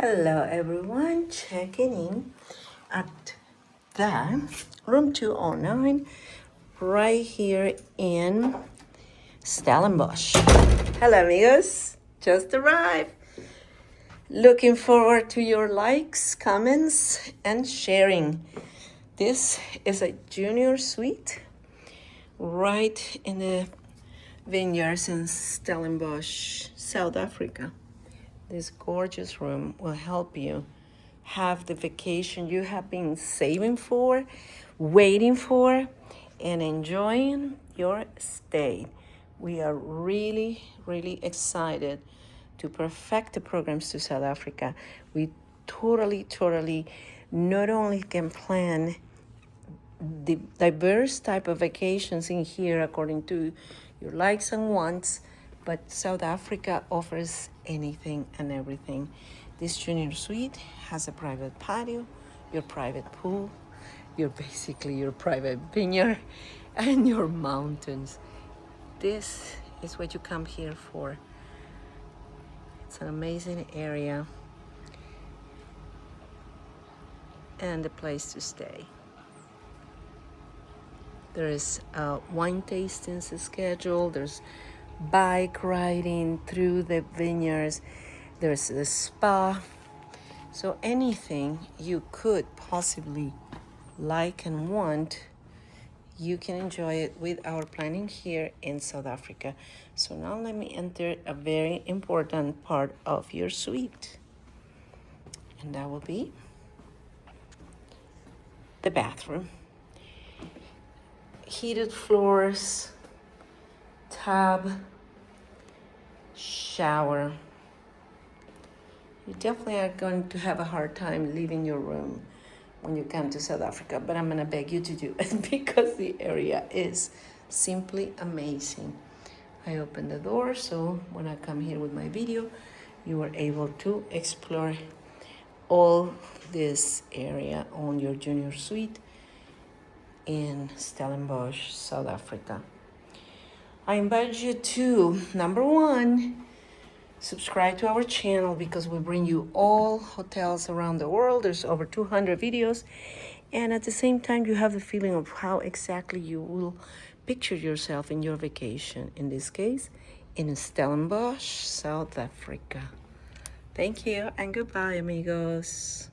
Hello everyone, checking in at the room 209 right here in Stellenbosch. Hello amigos, just arrived. Looking forward to your likes, comments, and sharing. This is a junior suite right in the vineyards in Stellenbosch, South Africa. This gorgeous room will help you have the vacation you have been saving for, waiting for, and enjoying your stay. We are really, really excited to perfect the programs to South Africa. We totally not only can plan the diverse type of vacations in here according to your likes and wants, but South Africa offers anything and everything. This junior suite has a private patio, your private pool, your private vineyard, and your mountains. This is what you come here for. It's an amazing area and a place to stay. There is wine tastings scheduled. There's bike riding through the vineyards. There's a spa. So anything you could possibly like and want, you can enjoy it with our planning here in South Africa. So now let me enter a very important part of your suite. And that will be the bathroom. Heated floors, tub, shower. You definitely are going to have a hard time leaving your room when you come to South Africa, but I'm going to beg you to do it because the area is simply amazing. I opened the door, so when I come here with my video, you are able to explore all this area on your junior suite in Stellenbosch, South Africa. I invite you to, number one, subscribe to our channel because we bring you all hotels around the world. There's over 200 videos. And at the same time, you have the feeling of how exactly you will picture yourself in your vacation. In this case, in Stellenbosch, South Africa. Thank you and goodbye, amigos.